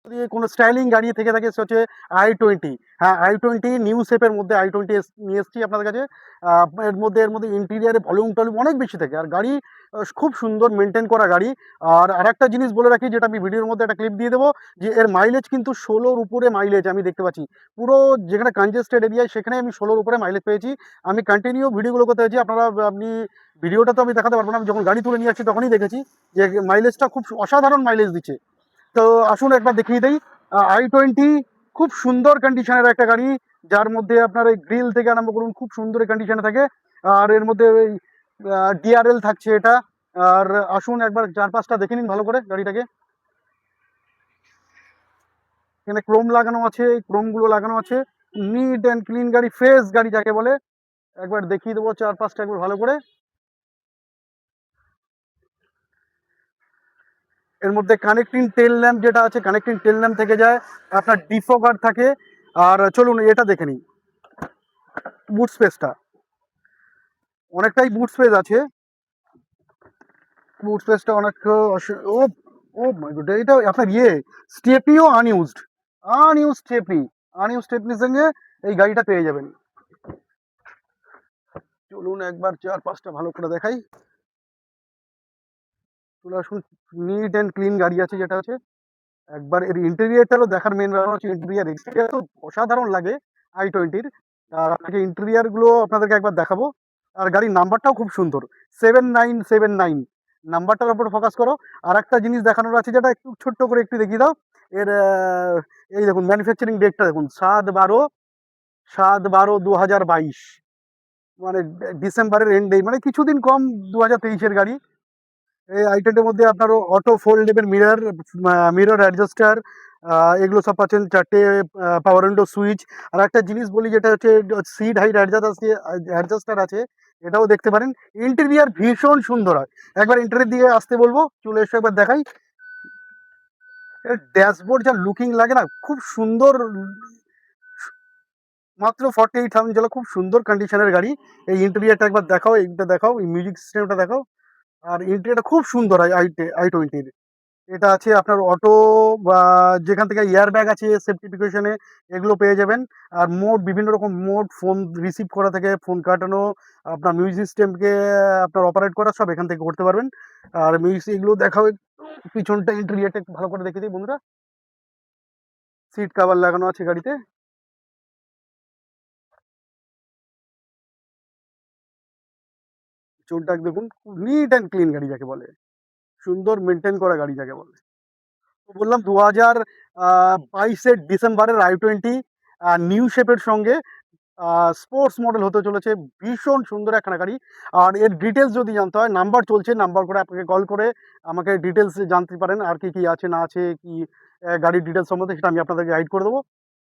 যদি কোনো স্টাইলিং গাড়ি থেকে থাকে সে হচ্ছে i20। হ্যাঁ, i20 নিউ শেপের মধ্যে i20 নিয়ে এসেছি আপনাদের কাছে। এর মধ্যে ইন্টেরিয়ারে ভলিউম টলিউম অনেক বেশি থাকে, আর গাড়ি খুব সুন্দর মেনটেন করা গাড়ি। আর আরেকটা জিনিস বলে রাখি, যেটা আমি ভিডিওর মধ্যে একটা ক্লিপ দিয়ে দেবো, যে এর মাইলেজ কিন্তু 16-র উপরে মাইলেজ আমি দেখতে পাচ্ছি। পুরো যেখানে কনজেস্টেড এরিয়ায় সেখানে আমি 16-র উপরে মাইলেজ পেয়েছি। আমি কন্টিনিউ ভিডিওগুলো করতে পেরেছি, আপনি ভিডিওটা তো আমি দেখাতে পারবো না, আমি যখন গাড়ি তুলে নিয়ে আসছি তখনই দেখেছি যে মাইলেজটা খুব অসাধারণ মাইলেজ দিচ্ছে। তো আসুন একবার দেখিয়ে দেই। i20 খুব সুন্দর কন্ডিশনের একটা গাড়ি, যার মধ্যে আপনার এই গ্রিল থেকে আরম্ভ করুন খুব সুন্দর কন্ডিশনে থাকে। আর এর মধ্যে ওই ডিআরএল থাকছে এটা। আর আসুন একবার চারপাশটা দেখে নিন ভালো করে গাড়িটাকে। এখানে ক্রোম লাগানো আছে, এই ক্রোমগুলো লাগানো আছে। নিট অ্যান্ড ক্লিন গাড়ি, ফ্রেশ গাড়ি যাকে বলে। একবার দেখিয়ে দেবো চারপাশটা একবার ভালো করে। এর মধ্যে কানেক্টিং টেল ল্যাম্প যেটা আছে, কানেক্টিং টেল ল্যাম্প থেকে যায়, আপনার ডিফগার থাকে। আর চলুন এটা দেখে নিই, বুট স্পেসটা অনেকটাই বুট স্পেস আছে। বুট স্পেসটা অনেক ও ও মাই গড, এটা আপনার স্টেপনিও আনইউজড, আনইউজ স্টেপনির সঙ্গে এই গাড়িটা পেয়ে যাবেন। চলুন একবার চারপাশটা ভালো করে দেখাই। চলে আসুন, নিট অ্যান্ড ক্লিন গাড়ি আছে যেটা আছে। একবার এর ইন্টেরিয়ারটারও দেখার মেন ব্যাপার হচ্ছে এক্সটেরিয়ার তো অসাধারণ লাগে i20-র। আর আপনাকে ইন্টেরিয়ার গুলো আপনাদেরকে একবার দেখাবো। আর গাড়ির নাম্বারটাও খুব সুন্দর, 7979 নাম্বারটার উপর ফোকাস করো। আর একটা জিনিস দেখানোর আছে, যেটা একটু ছোট্ট করে একটু দেখিয়ে দাও। এর এই দেখুন ম্যানুফ্যাকচারিং ডেটটা দেখুন, 7/12/2022, মানে ডিসেম্বরের এন্ডে, মানে কিছুদিন কম 2023-এর গাড়ি। এই আইটেমের মধ্যে আপনার auto foldable mirror, mirror adjuster, এগুলো সব পাচ্ছেন। 4টে পাওয়ার উইন্ডো সুইচ। আর একটা জিনিস বলি, যেটা হচ্ছে সিট হাইট অ্যাডজাস্টার আছে, এটাও দেখতে পারেন। ইন্টেরিয়ার ভীষণ সুন্দর হয়। একবার ইন্টেরিয়ার দিকে আসতে বলবো, চলে এসে একবার দেখাই। এর ড্যাশবোর্ড যা লুকিং লাগে না, খুব সুন্দর। মাত্র 48,000 চলে, খুব সুন্দর কন্ডিশনের গাড়ি। এই ইন্টেরিয়ারটা একবার দেখাও, এইটা দেখাও, এই মিউজিক সিস্টেমটা দেখাও। আর ইন্টেরিয়ারটা খুব সুন্দর হয় i20-র। এটা আছে আপনার অটো, বা যেখান থেকে এয়ার ব্যাগ আছে সেফটি প্রিকশনে, এগুলো পেয়ে যাবেন। আর মোড, বিভিন্ন রকম মোড, ফোন রিসিভ করা থেকে ফোন কাটানো, আপনার মিউজিক সিস্টেমকে আপনার অপারেট করা, সব এখান থেকে করতে পারবেন। আর মিউজিক এগুলো দেখাও, পিছনটা ইন্টেরিয়ারটা একটু ভালো করে দেখে দিই বন্ধুরা। সিট কভার লাগানো আছে গাড়িতে। চোরটাক দেখুন, নিট অ্যান্ড ক্লিন গাড়ি যাকে বলে, সুন্দর মেনটেন করা গাড়ি যাকে বলে। তো বললাম 2022-এর ডিসেম্বরের i20 নিউ শেপের সঙ্গে স্পোর্টস মডেল হতে চলেছে। ভীষণ সুন্দর একখানা গাড়ি। আর এর ডিটেলস যদি জানতে হয়, নাম্বার চলছে, নাম্বার করে আপনাকে কল করে আমাকে ডিটেলস জানতে পারেন, আর কি কি আছে না আছে, কি গাড়ির ডিটেলস সম্বন্ধে, সেটা আমি আপনাদেরকে গাইড করে দেবো।